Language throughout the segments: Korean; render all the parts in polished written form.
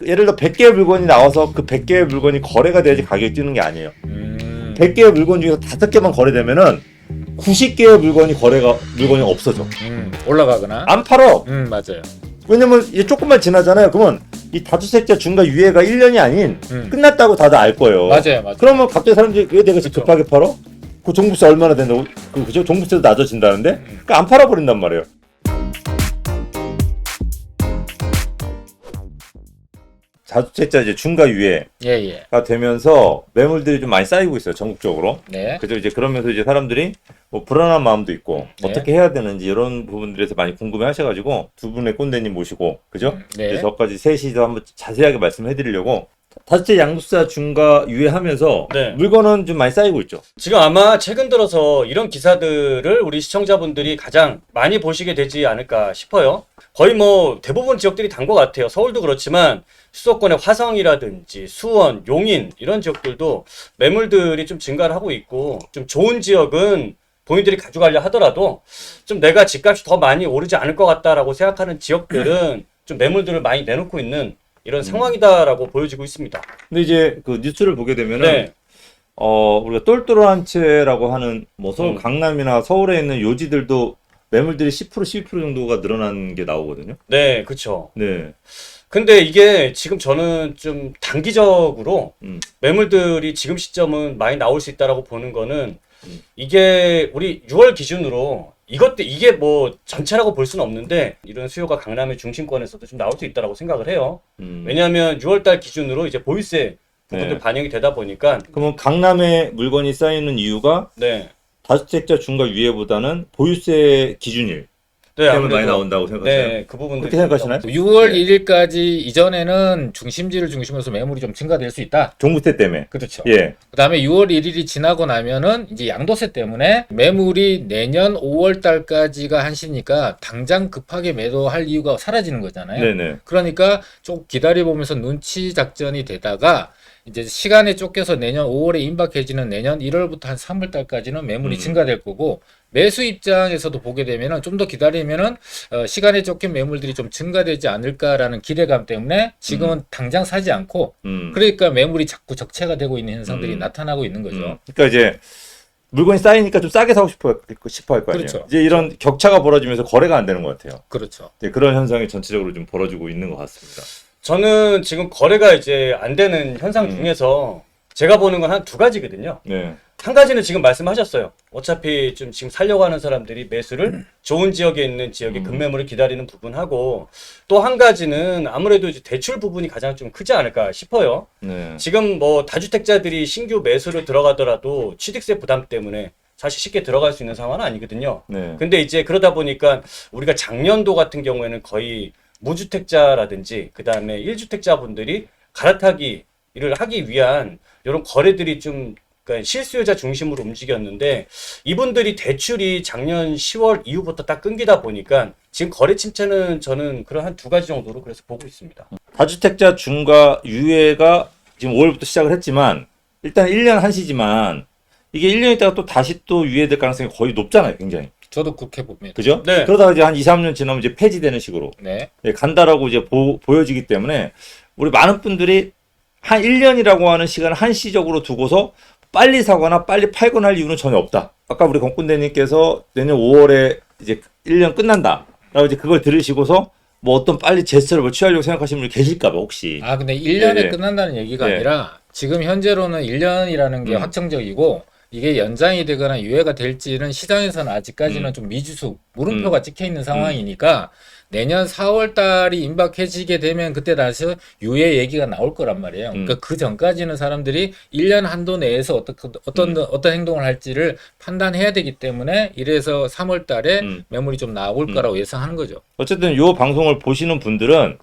예를 들어 100개의 물건이 나와서 그 100개의 물건이 거래가 돼야지 가격이 뛰는 게 아니에요. 100개의 물건 중에서 5개만 거래되면은 90개의 물건이 없어져. 올라가거나. 안 팔어. 맞아요. 왜냐면 이제 조금만 지나잖아요. 그러면 이 다주택자 중과 유예가 1년이 아닌 끝났다고 다들 알 거예요. 맞아요. 그러면 갑자기 사람들이 왜 내가 지금 급하게 팔어? 그 종부세 얼마나 된다고? 그죠? 종부세도 낮아진다는데? 그러니까 안 팔아버린단 말이에요. 다주택자 이제 중과 유예가 예. 되면서 매물들이 좀 많이 쌓이고 있어요. 전국적으로. 네. 그죠? 이제 그러면서 이제 사람들이 뭐 불안한 마음도 있고 네. 어떻게 해야 되는지 이런 부분들에서 많이 궁금해 하셔가지고 두 분의 꼰대님 모시고 그죠? 네. 이제 저까지 셋이서 한번 자세하게 말씀해 드리려고 다주택 양도세 중과 유예하면서 네. 물건은 좀 많이 쌓이고 있죠. 지금 아마 최근 들어서 이런 기사들을 우리 시청자분들이 가장 많이 보시게 되지 않을까 싶어요. 거의 뭐 대부분 지역들이 단 것 같아요. 서울도 그렇지만 수도권의 화성이라든지 수원, 용인 이런 지역들도 매물들이 좀 증가를 하고 있고 좀 좋은 지역은 본인들이 가져가려 하더라도 좀 내가 집값이 더 많이 오르지 않을 것 같다라고 생각하는 지역들은 좀 매물들을 많이 내놓고 있는 이런 상황이다라고 보여지고 있습니다. 근데 이제 그 뉴스를 보게 되면은 네. 우리가 똘똘한 채라고 하는 뭐 서울 음. 강남이나 서울에 있는 요지들도 매물들이 10% 12% 정도가 늘어난 게 나오거든요. 네, 그렇죠. 네. 근데 이게 지금 저는 좀 단기적으로 음. 매물들이 지금 시점은 많이 나올 수 있다라고 보는 거는 이게 우리 6월 기준으로 이게 뭐 전체라고 볼 수는 없는데 이런 수요가 강남의 중심권에서도 좀 나올 수 있다라고 생각을 해요. 왜냐하면 6월달 기준으로 이제 보유세 부분도 네. 반영이 되다 보니까 그러면 강남에 물건이 쌓이는 이유가 네. 다주택자 중과 유예보다는 보유세 기준일 네, 때문에 많이 나온다고 생각하세요? 네, 그 부분들 그렇게 생각하시나요? 6월 네. 1일까지 이전에는 중심지를 중심으로 해서 매물이 좀 증가될 수 있다. 종부세 때문에. 그렇죠. 예. 그다음에 6월 1일이 지나고 나면은 이제 양도세 때문에 매물이 내년 5월 달까지가 한시니까 당장 급하게 매도할 이유가 사라지는 거잖아요. 네네. 그러니까 좀 기다려보면서 눈치 작전이 되다가 이제 시간에 쫓겨서 내년 5월에 임박해지는 내년 1월부터 한 3월 달까지는 매물이 증가될 거고 매수 입장에서도 보게 되면은 좀 더 기다리면은 시간에 쫓긴 매물들이 좀 증가되지 않을까라는 기대감 때문에 지금은 당장 사지 않고 그러니까 매물이 자꾸 적체가 되고 있는 현상들이 나타나고 있는 거죠. 그러니까 이제 물건이 쌓이니까 좀 싸게 사고 싶어 할 거 아니에요. 그렇죠. 이제 이런 격차가 벌어지면서 거래가 안 되는 것 같아요. 그렇죠. 이제 그런 현상이 전체적으로 좀 벌어지고 있는 것 같습니다. 저는 지금 거래가 이제 안 되는 현상 중에서 제가 보는 건 한 두 가지거든요. 네. 한 가지는 지금 말씀하셨어요. 어차피 좀 지금 살려고 하는 사람들이 매수를 좋은 지역에 있는 지역의 급매물을 기다리는 부분하고 또 한 가지는 아무래도 이제 대출 부분이 가장 좀 크지 않을까 싶어요. 네. 지금 뭐 다주택자들이 신규 매수를 들어가더라도 취득세 부담 때문에 사실 쉽게 들어갈 수 있는 상황은 아니거든요. 네. 근데 이제 그러다 보니까 우리가 작년도 같은 경우에는 거의 무주택자라든지 그 다음에 1주택자 분들이 갈아타기를 하기 위한 이런 거래들이 좀 그러니까 실수요자 중심으로 움직였는데 이분들이 대출이 작년 10월 이후부터 딱 끊기다 보니까 지금 거래 침체는 저는 그런 한 두 가지 정도로 그래서 보고 있습니다. 다주택자 중과 유예가 지금 5월부터 시작을 했지만 일단 1년 한시지만 이게 1년 있다가 또 다시 또 유예될 가능성이 거의 높잖아요. 굉장히. 저도 그렇게 봅니다. 그죠? 네. 그러다가 이제 한 2, 3년 지나면 이제 폐지되는 식으로 네. 간다라고 이제 보여지기 때문에 우리 많은 분들이 한 1년이라고 하는 시간을 한시적으로 두고서 빨리 사거나 빨리 팔거나 할 이유는 전혀 없다. 아까 우리 권군대님께서 내년 5월에 이제 1년 끝난다. 라고 이제 그걸 들으시고서 뭐 어떤 빨리 제스처를 뭐 취하려고 생각하시는 분이 계실까봐 혹시. 아, 근데 1년에 네. 끝난다는 얘기가 네. 아니라 지금 현재로는 1년이라는 게 확정적이고 이게 연장이 되거나 유예가 될지는 시장에서는 아직까지는 좀 미지수, 물음표가 찍혀 있는 상황이니까 내년 4월 달이 임박해지게 되면 그때 다시 유예 얘기가 나올 거란 말이에요. 그러니까 그 전까지는 사람들이 1년 한도 내에서 어떤 행동을 할지를 판단해야 되기 때문에 이래서 3월 달에 매물이 좀 나올 거라고 예상하는 거죠. 어쨌든 이 방송을 보시는 분들은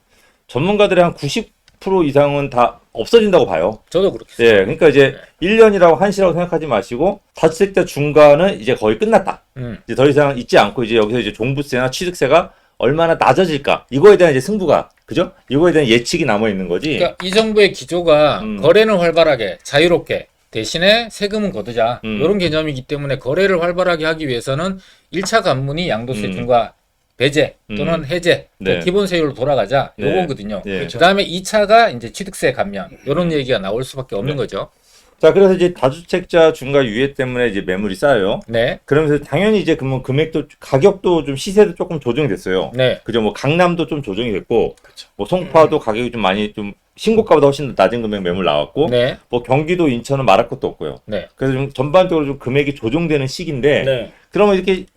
전문가들의 한 90% 이상은 다 없어진다고 봐요. 저도 그렇게 예, 그러니까 이제 1년이라고 한시라고 생각하지 마시고 다주택자 중과는 이제 거의 끝났다. 이제 더 이상 있지 않고 이제 여기서 이제 종부세나 취득세가 얼마나 낮아질까 이거에 대한 이제 승부가 그죠? 이거에 대한 예측이 남아 있는 거지. 그러니까 이 정부의 기조가 거래는 활발하게 자유롭게 대신에 세금은 거두자 이런 개념이기 때문에 거래를 활발하게 하기 위해서는 1차 관문이 양도세 중과 배제 또는 해제, 네. 기본 세율로 돌아가자 네. 요거거든요. 예. 그렇죠. 그다음에 2차가 이제 취득세 감면 이런 얘기가 나올 수밖에 없는 네. 거죠. 자, 그래서 이제 다주택자 중과 유예 때문에 이제 매물이 쌓여요. 네, 그러면서 당연히 이제 그러면 금액도 가격도 좀 시세도 조금 조정이 됐어요. 네, 그죠? 뭐 강남도 좀 조정이 됐고, 그렇죠. 뭐 송파도 가격이 좀 많이 좀 신고가보다 훨씬 더 낮은 금액 매물 나왔고, 네, 뭐 경기도 인천은 말할 것도 없고요. 네. 그래서 좀 전반적으로 좀 금액이 조정되는 시기인데, 네. 그러면 이렇게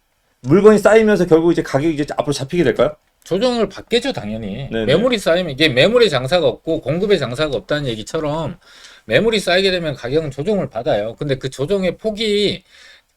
물건이 쌓이면서 결국 이제 가격이 이제 앞으로 잡히게 될까요? 조정을 받겠죠, 당연히. 네네. 매물이 쌓이면 이게 매물의 장사가 없고 공급의 장사가 없다는 얘기처럼 매물이 쌓이게 되면 가격은 조정을 받아요. 근데 그 조정의 폭이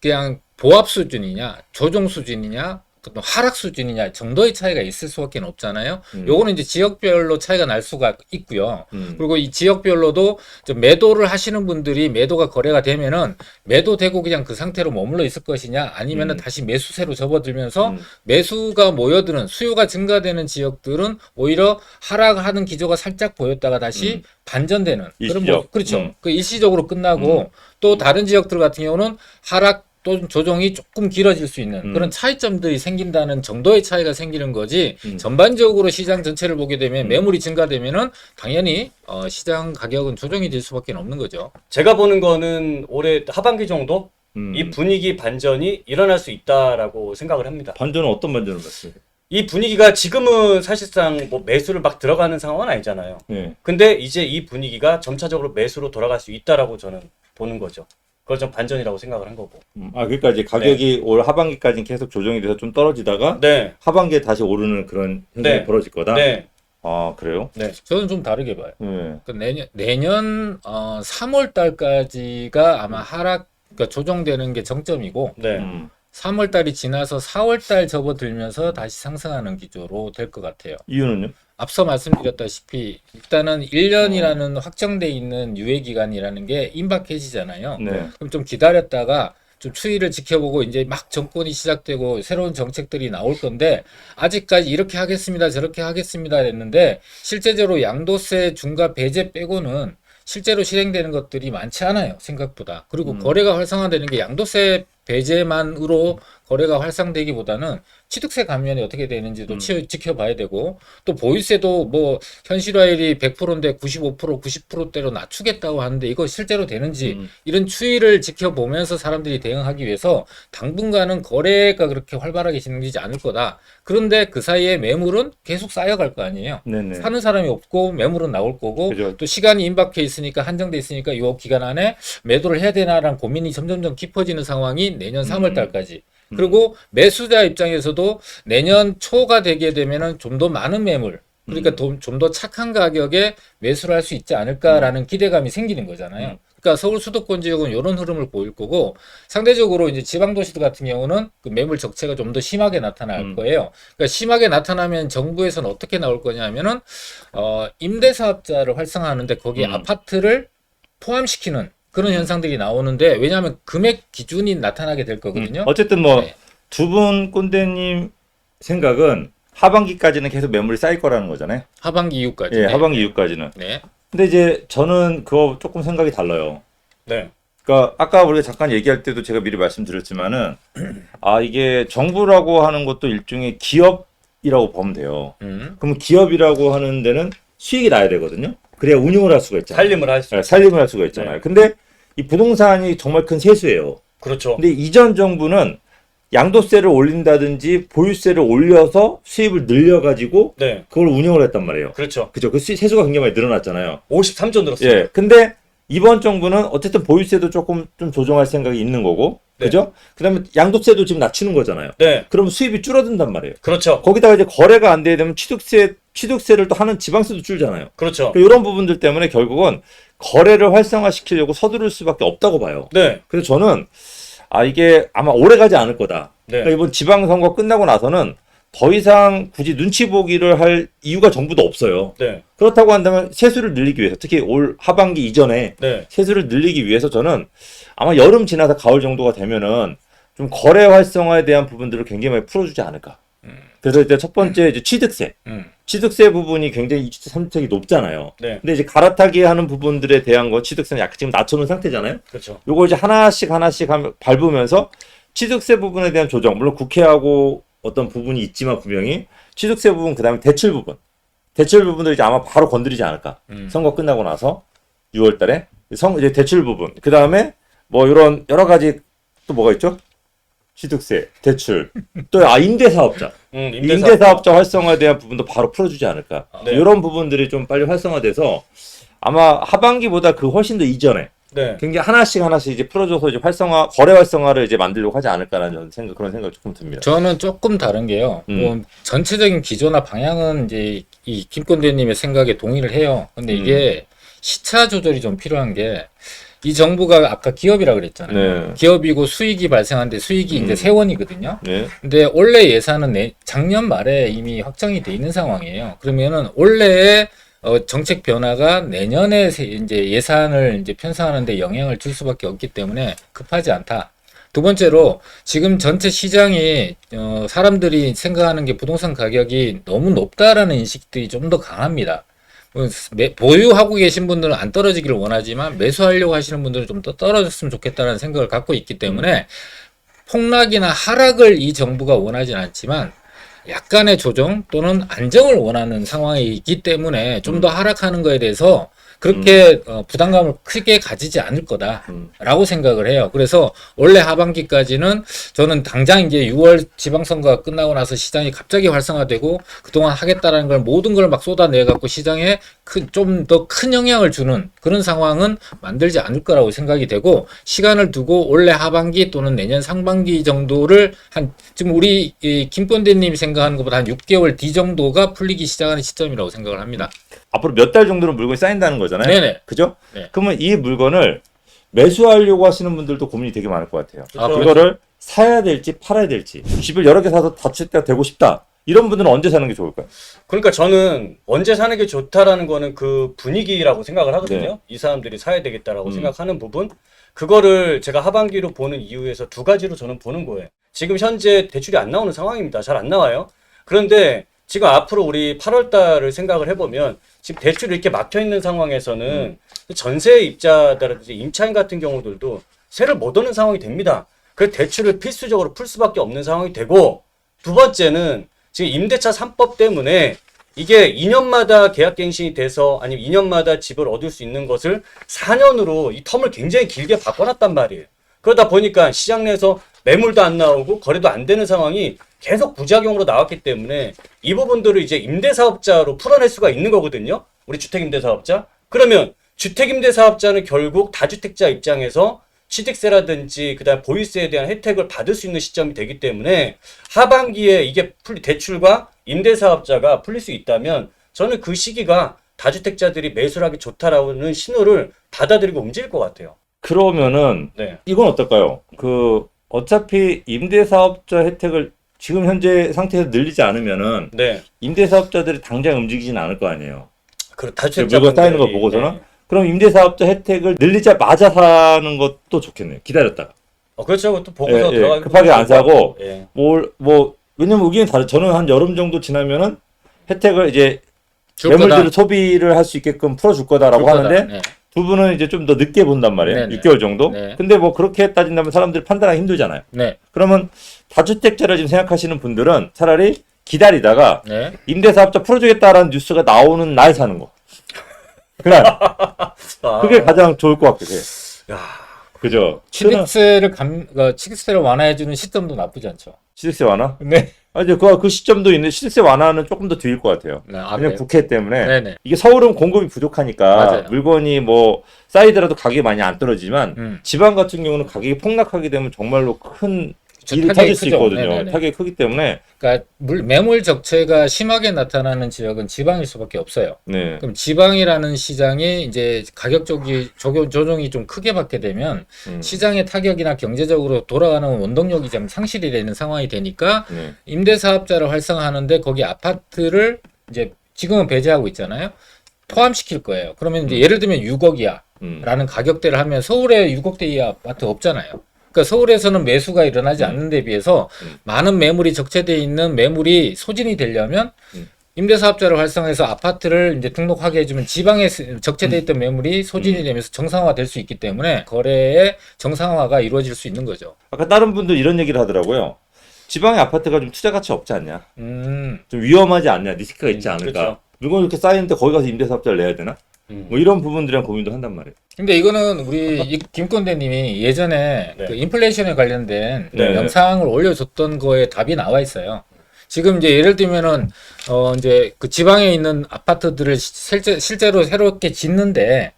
그냥 보합 수준이냐, 조정 수준이냐, 또 하락 수준이냐 정도의 차이가 있을 수밖에 없잖아요. 요거는 이제 지역별로 차이가 날 수가 있고요. 그리고 이 지역별로도 좀 매도를 하시는 분들이 매도가 거래가 되면은 매도되고 그냥 그 상태로 머물러 있을 것이냐 아니면은 다시 매수세로 접어들면서 매수가 모여드는 수요가 증가되는 지역들은 오히려 하락하는 기조가 살짝 보였다가 다시 반전되는 그런 일시적. 그렇죠. 그 일시적으로 끝나고 또 다른 지역들 같은 경우는 하락 또 조정이 조금 길어질 수 있는 그런 차이점들이 생긴다는 정도의 차이가 생기는 거지 전반적으로 시장 전체를 보게 되면 매물이 증가되면은 당연히 시장 가격은 조정이 될 수밖에 없는 거죠. 제가 보는 거는 올해 하반기 정도 음. 이 분위기 반전이 일어날 수 있다라고 생각을 합니다. 반전은 어떤 반전을 봤어요? 이 분위기가 지금은 사실상 뭐 매수를 막 들어가는 상황은 아니잖아요. 네. 근데 이제 이 분위기가 점차적으로 매수로 돌아갈 수 있다라고 저는 보는 거죠. 그걸 좀 반전이라고 생각을 한 거고. 아, 그러니까 이제 가격이 올 하반기까지는 계속 조정이 돼서 좀 떨어지다가 네. 하반기에 다시 오르는 그런 현상이 네. 벌어질 거다. 네. 아, 그래요? 네. 저는 좀 다르게 봐요. 네. 그 내년 3월 달까지가 아마 하락 그러니까 조정되는 게 정점이고 네. 3월 달이 지나서 4월 달 접어들면서 다시 상승하는 기조로 될 것 같아요. 이유는요? 앞서 말씀드렸다시피 일단은 1년이라는 확정돼 있는 유예 기간이라는 게 임박해지잖아요. 네. 그럼 좀 기다렸다가 좀 추이를 지켜보고 이제 막 정권이 시작되고 새로운 정책들이 나올 건데 아직까지 이렇게 하겠습니다, 저렇게 하겠습니다 했는데 실제적으로 양도세 중과 배제 빼고는 실제로 실행되는 것들이 많지 않아요, 생각보다. 그리고 거래가 활성화되는 게 양도세 배제만으로 거래가 활성되기보다는 취득세 감면이 어떻게 되는지도 지켜봐야 되고 또 보유세도 뭐 현실화율이 100%인데 95%, 90%대로 낮추겠다고 하는데 이거 실제로 되는지 이런 추이를 지켜보면서 사람들이 대응하기 위해서 당분간은 거래가 그렇게 활발하게 진행되지 않을 거다. 그런데 그 사이에 매물은 계속 쌓여갈 거 아니에요. 네네. 사는 사람이 없고 매물은 나올 거고 그죠. 또 시간이 임박해 있으니까 한정돼 있으니까 이 기간 안에 매도를 해야 되나라는 고민이 점점점 깊어지는 상황이 내년 3월 달까지. 그리고 매수자 입장에서도 내년 초가 되게 되면은 좀 더 많은 매물 그러니까 좀 더 착한 가격에 매수를 할 수 있지 않을까라는 기대감이 생기는 거잖아요. 그러니까 서울 수도권 지역은 이런 흐름을 보일 거고 상대적으로 이제 지방 도시들 같은 경우는 그 매물 적체가 좀 더 심하게 나타날 거예요. 그러니까 심하게 나타나면 정부에서는 어떻게 나올 거냐면은 임대사업자를 활성화하는데 거기에 아파트를 포함시키는 그런 현상들이 나오는데 왜냐하면 금액 기준이 나타나게 될 거거든요. 어쨌든 뭐 네. 두 분 꼰대님 생각은 하반기까지는 계속 매물이 쌓일 거라는 거잖아요. 하반기 이후까지. 예, 네. 하반기 이후까지는. 네. 근데 이제 저는 그거 조금 생각이 달라요. 네. 그러니까 아까 우리가 잠깐 얘기할 때도 제가 미리 말씀드렸지만은 아 이게 정부라고 하는 것도 일종의 기업이라고 보면 돼요. 그럼 기업이라고 하는 데는 수익이 나야 되거든요. 그래야 운영을 할 수가 있잖아요. 살림을 할 수. 네, 살림을 할 수가 있잖아요. 네. 근데 이 부동산이 정말 큰 세수예요. 그렇죠. 근데 이전 정부는 양도세를 올린다든지 보유세를 올려서 수입을 늘려가지고 네. 그걸 운영을 했단 말이에요. 그렇죠. 그죠? 그 세수가 굉장히 많이 늘어났잖아요. 53조 늘었어요. 예. 근데 이번 정부는 어쨌든 보유세도 조금 좀 조정할 생각이 있는 거고, 네. 그죠? 그다음에 양도세도 지금 낮추는 거잖아요. 네. 그러면 수입이 줄어든단 말이에요. 그렇죠. 거기다가 이제 거래가 안 되게 되면 취득세를 또 하는 지방세도 줄잖아요. 그렇죠. 이런 부분들 때문에 결국은 거래를 활성화시키려고 서두를 수밖에 없다고 봐요. 네. 그래서 저는 아 이게 아마 오래 가지 않을 거다. 네. 그러니까 이번 지방선거 끝나고 나서는 더 이상 굳이 눈치 보기를 할 이유가 정부도 없어요. 네. 그렇다고 한다면 세수를 늘리기 위해서 특히 올 하반기 이전에 네. 세수를 늘리기 위해서 저는 아마 여름 지나서 가을 정도가 되면은 좀 거래 활성화에 대한 부분들을 굉장히 많이 풀어주지 않을까. 그래서 이제 첫 번째 이제 취득세 부분이 굉장히 2주택, 3주택이 높잖아요. 네. 근데 이제 갈아타기 하는 부분들에 대한 거 취득세는 약간 지금 낮춰놓은 상태잖아요. 그렇죠. 요거 이제 하나씩 밟으면서 취득세 부분에 대한 조정, 물론 국회하고 어떤 부분이 있지만 분명히 취득세 부분 그다음에 대출 부분도 이제 아마 바로 건드리지 않을까. 선거 끝나고 나서 6월달에 이제 대출 부분 그다음에 뭐 이런 여러 가지 또 뭐가 있죠? 취득세, 대출, 또 임대사업자, 임대사업자 활성화에 대한 부분도 바로 풀어주지 않을까. 네. 이런 부분들이 좀 빨리 활성화돼서 아마 하반기보다 그 훨씬 더 이전에 네. 굉장히 하나씩 이제 풀어줘서 이제 거래 활성화를 이제 만들려고 하지 않을까라는 그런 생각이 조금 듭니다. 저는 조금 다른 게요. 뭐 전체적인 기조나 방향은 이제 이 김건대님의 생각에 동의를 해요. 근데 이게 시차 조절이 좀 필요한 게 이 정부가 아까 기업이라 그랬잖아요. 네. 기업이고 수익이 발생하는데 수익이 이제 세원이거든요. 네. 근데 올해 예산은 작년 말에 이미 확정이 돼 있는 상황이에요. 그러면은 올해의 정책 변화가 내년에 이제 예산을 이제 편성하는데 영향을 줄 수밖에 없기 때문에 급하지 않다. 두 번째로 지금 전체 시장이 사람들이 생각하는 게 부동산 가격이 너무 높다라는 인식들이 좀 더 강합니다. 보유하고 계신 분들은 안 떨어지기를 원하지만 매수하려고 하시는 분들은 좀 더 떨어졌으면 좋겠다는 생각을 갖고 있기 때문에 폭락이나 하락을 이 정부가 원하진 않지만 약간의 조정 또는 안정을 원하는 상황이기 때문에 좀 더 하락하는 거에 대해서 그렇게 부담감을 크게 가지지 않을 거다라고 생각을 해요. 그래서 올해 하반기까지는 저는 당장 이제 6월 지방선거가 끝나고 나서 시장이 갑자기 활성화되고 그동안 하겠다라는 걸 모든 걸 막 쏟아내 갖고 시장에 좀 더 큰 영향을 주는 그런 상황은 만들지 않을 거라고 생각이 되고 시간을 두고 올해 하반기 또는 내년 상반기 정도를 지금 우리 김건대님이 생각하는 것보다 한 6개월 뒤 정도가 풀리기 시작하는 시점이라고 생각을 합니다. 앞으로 몇 달 정도는 물건이 쌓인다는 거잖아요. 네네. 그죠? 네. 그러면 이 물건을 매수하려고 하시는 분들도 고민이 되게 많을 것 같아요. 그렇죠. 이거를 사야 될지 팔아야 될지. 집을 여러 개 사서 다주택자 되고 싶다. 이런 분들은 언제 사는 게 좋을까요? 그러니까 저는 언제 사는 게 좋다라는 거는 그 분위기라고 생각을 하거든요. 네. 이 사람들이 사야 되겠다라고 생각하는 부분. 그거를 제가 하반기로 보는 이유에서 두 가지로 저는 보는 거예요. 지금 현재 대출이 안 나오는 상황입니다. 잘 안 나와요. 그런데 지금 앞으로 우리 8월 달을 생각을 해보면 지금 대출이 이렇게 막혀 있는 상황에서는 전세 입자라든지 임차인 같은 경우들도 세를 못 얻는 상황이 됩니다. 그래서 대출을 필수적으로 풀 수밖에 없는 상황이 되고 두 번째는 지금 임대차 3법 때문에 이게 2년마다 계약갱신이 돼서 아니면 2년마다 집을 얻을 수 있는 것을 4년으로 이 텀을 굉장히 길게 바꿔놨단 말이에요. 그러다 보니까 시장 내에서 매물도 안 나오고 거래도 안 되는 상황이 계속 부작용으로 나왔기 때문에 이 부분들을 이제 임대사업자로 풀어낼 수가 있는 거거든요. 우리 주택임대사업자. 그러면 주택임대사업자는 결국 다주택자 입장에서 취득세라든지 그다음 보유세에 대한 혜택을 받을 수 있는 시점이 되기 때문에 하반기에 이게 대출과 임대사업자가 풀릴 수 있다면 저는 그 시기가 다주택자들이 매수를 하기 좋다라는 신호를 받아들이고 움직일 것 같아요. 그러면은 네. 이건 어떨까요? 어차피 임대사업자 혜택을 지금 현재 상태에서 늘리지 않으면은 네. 임대사업자들이 당장 움직이지는 않을 거 아니에요. 다주택자 물건 쌓이는 거 보고서는. 네. 그럼 임대사업자 혜택을 늘리자마자 사는 것도 좋겠네요. 기다렸다가. 그렇죠. 그것도 보고서 들어가고 급하게 안 사고 예. 왜냐면 의견이 다르. 저는 한 여름 정도 지나면은 혜택을 이제 줄 매물들을 거다. 소비를 할 수 있게끔 풀어줄 거다라고 줄 거다. 하는데 네. 두 분은 이제 좀 더 늦게 본단 말이에요. 네네. 6개월 정도. 네. 근데 뭐 그렇게 따진다면 사람들이 판단하기 힘들잖아요. 네. 그러면 다주택자를 지금 생각하시는 분들은 차라리 기다리다가 네. 임대사업자 풀어주겠다라는 뉴스가 나오는 날 사는 거. 그날 그게 가장 좋을 것 같긴 해요. 야, 그죠? 취득세를 완화해주는 시점도 나쁘지 않죠. 취득세 완화? 네. 이제 그 시점도 있는데 취득세 완화는 조금 더 뒤일 것 같아요. 네. 왜냐면 그래요? 국회 때문에 네네. 이게 서울은 공급이 부족하니까 맞아요. 물건이 뭐 쌓이더라도 가격이 많이 안 떨어지지만 지방 같은 경우는 가격이 폭락하게 되면 정말로 큰 일이 타격이 터질 수 크죠. 있거든요. 네네네. 타격이 크기 때문에 그러니까 매물 적체가 심하게 나타나는 지역은 지방일 수밖에 없어요. 네. 그럼 지방이라는 시장이 이제 가격 조정이 좀 크게 받게 되면 시장의 타격이나 경제적으로 돌아가는 원동력이 좀 상실이 되는 상황이 되니까 네. 임대사업자를 활성화하는데 거기 아파트를 이제 지금은 배제하고 있잖아요. 포함시킬 거예요. 그러면 이제 예를 들면 6억이야 라는 가격대를 하면 서울에 6억대 이하 아파트 없잖아요. 그러니까 서울에서는 매수가 일어나지 않는 데 비해서 많은 매물이 적체되어 있는 매물이 소진이 되려면 임대사업자를 활성화해서 아파트를 이제 등록하게 해주면 지방에 적체되어 있던 매물이 소진이 되면서 정상화될 수 있기 때문에 거래의 정상화가 이루어질 수 있는 거죠. 아까 다른 분도 이런 얘기를 하더라고요. 지방의 아파트가 좀 투자 가치 없지 않냐? 음. 좀 위험하지 않냐? 리스크가 있지 않을까? 그렇죠. 물건 이렇게 쌓이는데 거기 가서 임대사업자를 내야 되나? 뭐 이런 부분들이랑 고민도 한단 말이에요. 근데 이거는 우리 김건대님이 예전에 네. 그 인플레이션에 관련된 네. 영상을 올려줬던 거에 답이 나와 있어요. 지금 이제 예를 들면은 이제 그 지방에 있는 아파트들을 실제로 새롭게 짓는데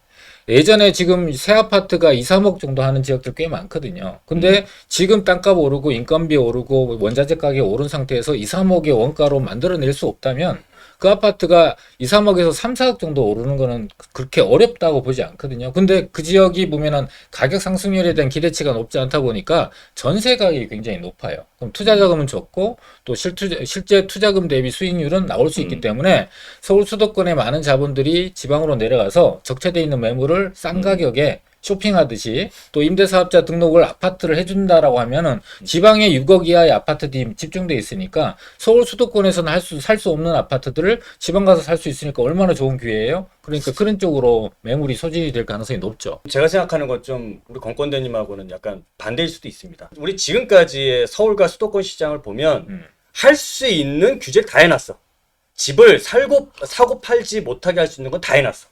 예전에 지금 새 아파트가 2, 3억 정도 하는 지역들 꽤 많거든요. 근데 지금 땅값 오르고 인건비 오르고 원자재 가격 오른 상태에서 2, 3억의 원가로 만들어낼 수 없다면 그 아파트가 2, 3억에서 3, 4억 정도 오르는 거는 그렇게 어렵다고 보지 않거든요. 근데 그 지역이 보면은 가격 상승률에 대한 기대치가 높지 않다 보니까 전세 가격이 굉장히 높아요. 그럼 투자 자금은 적고 또 실제 투자금 대비 수익률은 나올 수 있기 때문에 서울 수도권의 많은 자본들이 지방으로 내려가서 적체돼 있는 매물을 싼 가격에 쇼핑하듯이 또 임대사업자 등록을 아파트를 해준다라고 하면은 지방에 6억 이하의 아파트들이 집중돼 있으니까 서울 수도권에서는 살 수 없는 아파트들을 지방 가서 살 수 있으니까 얼마나 좋은 기회예요. 그러니까 그런 쪽으로 매물이 소진이 될 가능성이 높죠. 제가 생각하는 건 좀 우리 권건대님하고는 약간 반대일 수도 있습니다. 우리 지금까지의 서울과 수도권 시장을 보면 할 수 있는 규제를 다 해놨어. 집을 사고 팔지 못하게 할 수 있는 건 다 해놨어.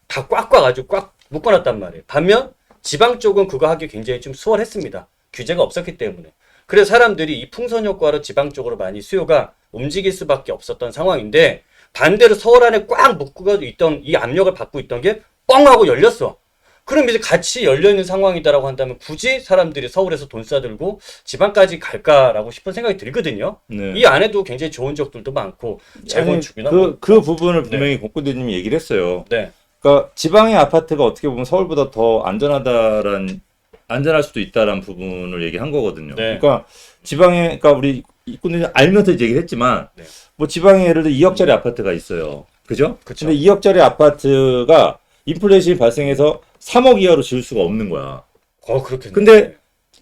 다 꽉꽉 아주 꽉 묶어놨단 말이에요. 반면 지방 쪽은 그거 하기 굉장히 좀 수월했습니다. 규제가 없었기 때문에. 그래서 사람들이 이 풍선 효과로 지방 쪽으로 많이 수요가 움직일 수밖에 없었던 상황인데 반대로 서울 안에 꽉 묶고 있던 이 압력을 받고 있던 게 뻥 하고 열렸어. 그럼 이제 같이 열려있는 상황이다라고 한다면 굳이 사람들이 서울에서 돈 싸들고 지방까지 갈까라고 싶은 생각이 들거든요. 네. 이 안에도 굉장히 좋은 적들도 많고 재건축이나 그 부분을 분명히 공군대님이 얘기를 했어요. 네. 그러니까 지방의 아파트가 어떻게 보면 서울보다 더 안전할 수도 있다라는 부분을 얘기한 거거든요. 네. 그러니까 그러니까 우리 이군대님 알면서 이제 얘기를 했지만 네. 뭐 지방에 예를 들어 2억짜리 아파트가 있어요. 그죠? 그쵸. 근데 2억짜리 아파트가 인플레이션이 발생해서 3억 이하로 지을 수가 없는 거야. 그렇겠네. 근데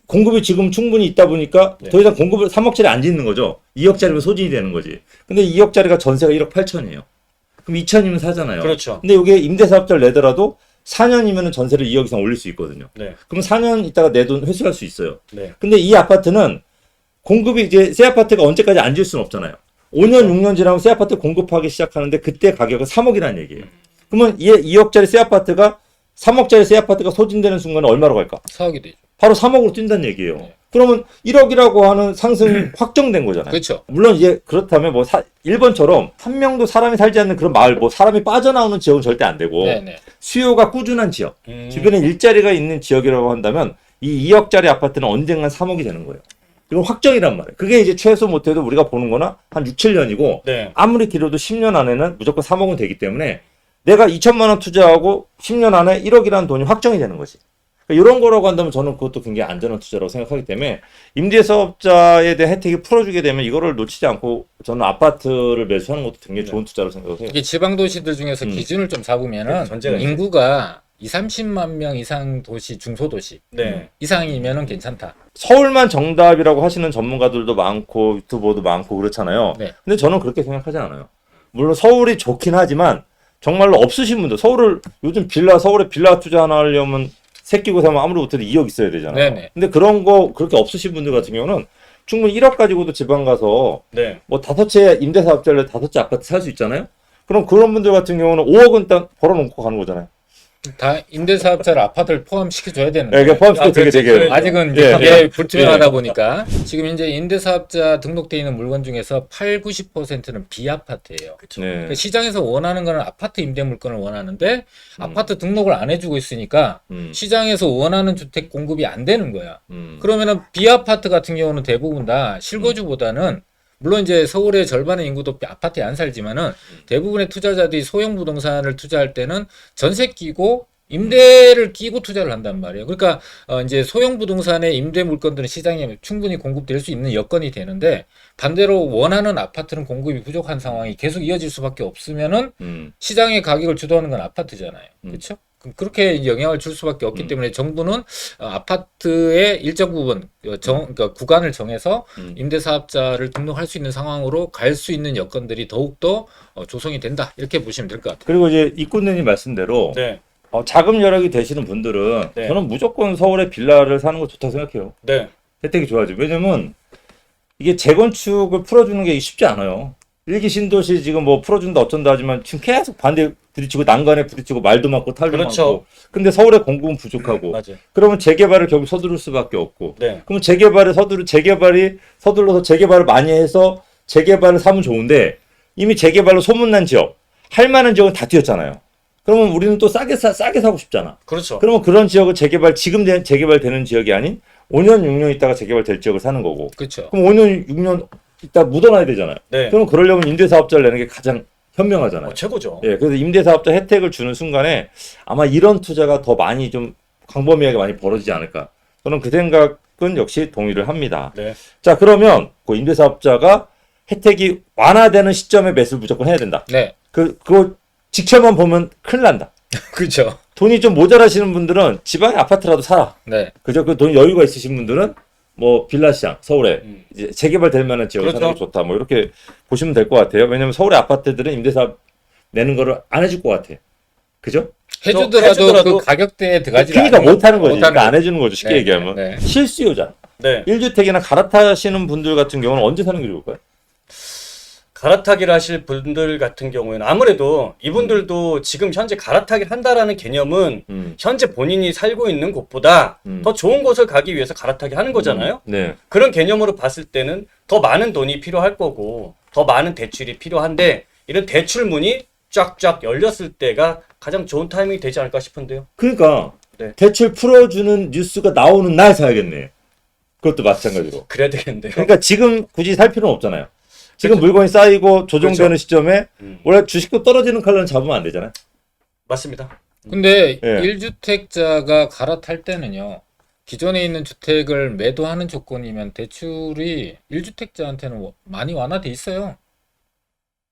공급이 지금 충분히 있다 보니까 네. 더 이상 공급을 3억짜리 안 짓는 거죠. 2억짜리면 소진이 되는 거지. 근데 2억짜리가 전세가 1억 8천이에요. 그럼 2천이면 사잖아요. 그렇죠. 근데 이게 임대사업자를 내더라도 4년이면 전세를 2억 이상 올릴 수 있거든요. 네. 그럼 4년 있다가 내 돈 회수할 수 있어요. 네. 근데 이 아파트는 공급이 이제 새 아파트가 언제까지 안 지을 수는 없잖아요. 5년, 6년 지나면 새 아파트 공급하기 시작하는데 그때 가격은 3억이라는 얘기예요. 그러면 2억짜리 새 아파트가 3억짜리 새 아파트가 소진되는 순간에 얼마로 갈까? 4억이 되죠. 바로 3억으로 뛴다는 얘기예요. 네. 그러면 1억이라고 하는 상승이 확정된 거잖아요. 그렇죠. 물론 이제 그렇다면 뭐 일본처럼 한 명도 사람이 살지 않는 그런 마을, 뭐 사람이 빠져나오는 지역은 절대 안 되고 네네. 수요가 꾸준한 지역, 주변에 일자리가 있는 지역이라고 한다면 이 2억짜리 아파트는 언젠간 3억이 되는 거예요. 이건 확정이란 말이에요. 그게 이제 최소 못해도 우리가 보는 거나 한 6, 7년이고 네. 아무리 길어도 10년 안에는 무조건 3억은 되기 때문에 내가 2천만 원 투자하고 10년 안에 1억이라는 돈이 확정이 되는 거지. 그러니까 이런 거라고 한다면 저는 그것도 굉장히 안전한 투자라고 생각하기 때문에 임대사업자에 대한 혜택이 풀어주게 되면 이거를 놓치지 않고 저는 아파트를 매수하는 것도 굉장히 좋은 투자라고 생각해요. 이게 지방 도시들 중에서 기준을 좀 잡으면은 전제가 인구가 2, 30만 명 이상 도시, 중소도시 네. 이상이면은 괜찮다. 서울만 정답이라고 하시는 전문가들도 많고 유튜버도 많고 그렇잖아요. 네. 근데 저는 그렇게 생각하지 않아요. 물론 서울이 좋긴 하지만 정말로 없으신 분들, 요즘 서울에 빌라 투자 하나 하려면 새끼고 사면 아무리 못해도 2억 있어야 되잖아요. 네네. 근데 그런 거 그렇게 없으신 분들 같은 경우는 충분히 1억 가지고도 지방 가서 네. 뭐 5채 임대사업자를 5채 아파트 살 수 있잖아요. 그럼 그런 분들 같은 경우는 5억은 딱 벌어놓고 가는 거잖아요. 다 임대사업자를 아파트를 포함시켜줘야 되는 네, 거예요. 포함시켜 되게 그렇죠. 아직은 예, 이게 불투명하다 보니까 지금 이제 임대사업자 등록돼 있는 물건 중에서 90%는 비아파트예요. 네. 그러니까 시장에서 원하는 거는 아파트 임대 물건을 원하는데 아파트 등록을 안 해주고 있으니까 시장에서 원하는 주택 공급이 안 되는 거야. 그러면은 비아파트 같은 경우는 대부분 다 실거주보다는 물론 이제 서울의 절반의 인구도 아파트에 안 살지만은 대부분의 투자자들이 소형 부동산을 투자할 때는 전세 끼고 임대를 끼고 투자를 한단 말이에요. 그러니까 이제 소형 부동산의 임대 물건들은 시장에 충분히 공급될 수 있는 여건이 되는데 반대로 원하는 아파트는 공급이 부족한 상황이 계속 이어질 수밖에 없으면은 시장의 가격을 주도하는 건 아파트잖아요. 그렇죠? 그렇게 영향을 줄 수밖에 없기 때문에 정부는 아파트의 일정 부분 그러니까 구간을 정해서 임대사업자를 등록할 수 있는 상황으로 갈 수 있는 여건들이 더욱더 조성이 된다 이렇게 보시면 될 것 같아요. 그리고 이제 이꾼님 말씀대로 네. 자금 여력이 되시는 분들은 네. 저는 무조건 서울에 빌라를 사는 거 좋다고 생각해요. 네. 혜택이 좋아지죠. 왜냐면 이게 재건축을 풀어주는 게 쉽지 않아요. 일기 신도시 지금 뭐 풀어준다 어쩐다 하지만 지금 계속 반대 부딪히고 난간에 부딪히고 말도 많고 탈도 그렇죠. 많고. 근데 서울의 공급은 부족하고. 맞아요. 그러면 재개발을 결국 서두를 수밖에 없고. 네. 그럼 재개발이 서둘러서 재개발을 많이 해서 재개발을 사면 좋은데 이미 재개발로 소문난 지역, 할 만한 지역은 다 뛰었잖아요. 그러면 우리는 또 싸게 사고 싶잖아. 그렇죠. 그러면 그런 지역을 지금 재개발되는 지역이 아닌 5년, 6년 있다가 재개발될 지역을 사는 거고. 그렇죠. 그럼 5년, 6년 있다 묻어놔야 되잖아요. 네. 그럼 그러려면 임대사업자를 내는 게 가장 현명하잖아요. 최고죠. 예, 그래서 임대사업자 혜택을 주는 순간에 아마 이런 투자가 더 많이 좀 광범위하게 많이 벌어지지 않을까. 저는 그 생각은 역시 동의를 합니다. 네. 자, 그러면 그 임대사업자가 혜택이 완화되는 시점에 매수를 무조건 해야 된다. 네. 그거 지켜만 보면 큰일 난다. 그렇죠. 돈이 좀 모자라시는 분들은 지방에 아파트라도 사라. 네. 그죠? 그 돈 여유가 있으신 분들은 뭐 빌라시장 서울에 이제 재개발될 만한 지역을 그렇죠. 사는 게 좋다. 뭐 이렇게 보시면 될 것 같아요. 왜냐면 서울의 아파트들은 임대사업 내는 거를 안 해줄 것 같아. 그죠? 해주더라도 그 가격대에 들어가지 그러니까 못 하는 거지. 그러니까 안 해주는 거죠. 쉽게 네, 얘기하면. 네. 실수요자. 네. 1주택이나 갈아타시는 분들 같은 경우는 언제 사는 게 좋을까요? 갈아타기를 하실 분들 같은 경우에는 아무래도 이분들도 지금 현재 갈아타기를 한다라는 개념은 현재 본인이 살고 있는 곳보다 더 좋은 곳을 가기 위해서 갈아타기 하는 거잖아요. 네. 그런 개념으로 봤을 때는 더 많은 돈이 필요할 거고 더 많은 대출이 필요한데 이런 대출문이 쫙쫙 열렸을 때가 가장 좋은 타이밍이 되지 않을까 싶은데요. 그러니까 네. 대출 풀어주는 뉴스가 나오는 날 사야겠네. 그것도 마찬가지로. 그래야 되겠는데요. 그러니까 지금 굳이 살 필요는 없잖아요. 지금 그렇죠. 물건이 쌓이고 조정되는 그렇죠. 시점에 원래 주식도 떨어지는 칼날은 잡으면 안 되잖아요. 맞습니다. 근데 예. 1주택자가 갈아탈 때는요. 기존에 있는 주택을 매도하는 조건이면 대출이 1주택자한테는 많이 완화돼 있어요.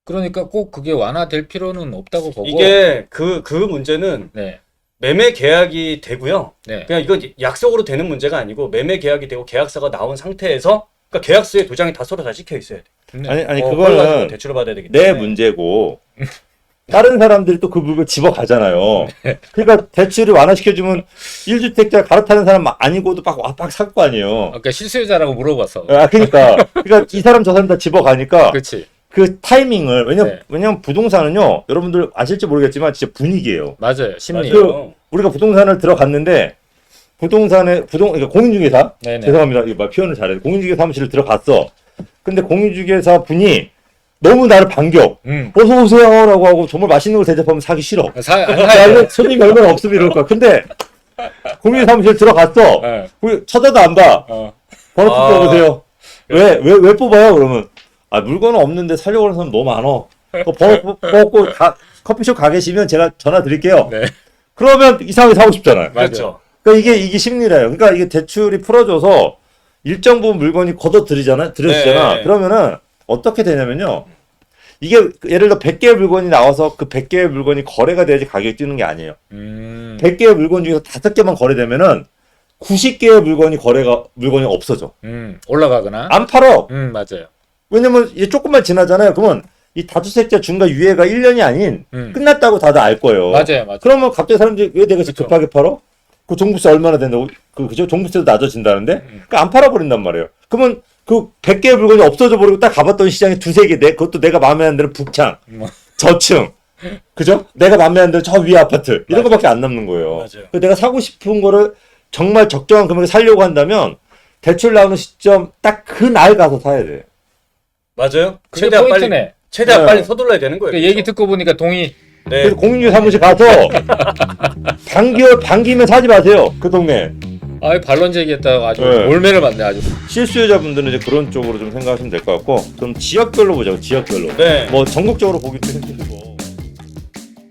그러니까 꼭 그게 완화될 필요는 없다고 보고. 이게 그 문제는 네. 매매 계약이 되고요. 네. 그냥 이건 약속으로 되는 문제가 아니고 매매 계약이 되고 계약서가 나온 상태에서 그러니까 계약서에 도장이 다 서로 다 찍혀 있어야 돼. 네. 아니 그걸 가지고 그거는 대출을 받아야 되기 내 때문에. 문제고 다른 사람들이 또 그 물건 집어 가잖아요. 그러니까 대출을 완화시켜주면 1주택자 갈아타는 사람 아니고도 막 살 거 아니에요. 아까 실수요자라고 물어봤어. 그러니까 이 사람 저 사람 다 집어 가니까 그렇지. 그 타이밍을 네. 왜냐면 부동산은요 여러분들 아실지 모르겠지만 진짜 분위기예요. 맞아요. 심리. 맞아요. 우리가 부동산을 들어갔는데 그러니까 공인중개사 네네. 죄송합니다. 이거 말 표현을 잘해서 공인중개사 사무실을 들어갔어. 근데 공인중개사 분이 너무 나를 반겨. 어서 오세요라고 하고 정말 맛있는 걸 대접하면 사기 싫어. 안 야, 사요. 이거 손님이 얼마나 없으면 이럴 거야. 근데 공인중개사 사무실 들어갔어. 네. 우리 쳐다도 안 봐. 번호 뽑아보세요. 왜 뽑아요? 그러면 물건은 없는데 살려고 하는 사람 너무 많어. 번호 뽑고 커피숍 가 계시면 제가 전화 드릴게요. 네. 그러면 이상하게 사고 싶잖아요. 그렇죠. 그러니까 이게 심리래요. 그러니까 이게 대출이 풀어줘서 일정 부분 물건이 들여지잖아. 네. 그러면은 어떻게 되냐면요. 이게 예를 들어 100개의 물건이 나와서 그 100개의 물건이 거래가 돼야지 가격이 뛰는 게 아니에요. 100개의 물건 중에서 5개만 거래되면은 90개의 물건이 없어져. 올라가거나. 안 팔어. 맞아요. 왜냐면 이제 조금만 지나잖아요. 그러면 이 다주택자 중과 유예가 1년이 아닌 끝났다고 다들 알 거예요. 맞아요. 그러면 갑자기 사람들이 왜 내가 급하게 팔어? 그 종부세 얼마나 된다고? 그죠? 종부세도 낮아진다는데? 그러니까 안 팔아버린단 말이에요. 그러면 그 100개의 물건이 없어져 버리고 딱 가봤던 시장에 두세 개, 그것도 내가 마음에 안 드는 북창, 저층, 그죠? 내가 마음에 안 드는 저 위에 아파트, 이런 거밖에 안 남는 거예요. 맞아요. 그래서 내가 사고 싶은 거를 정말 적정한 금액에 사려고 한다면 대출 나오는 시점 딱 그 날 가서 사야 돼. 맞아요. 그게 포인트네. 네. 빨리 서둘러야 되는 거예요. 그 얘기 듣고 보니까 동의. 네. 그래서 공인중개 사무실 가서 반기면 사지 마세요. 그 동네. 반론 제기했다가 아주 네. 몰매를 맞네 아주. 실수요자분들은 이제 그런 쪽으로 좀 생각하시면 될 것 같고, 그럼 지역별로 보자고. 지역별로. 네. 뭐 전국적으로 보기도 힘들고.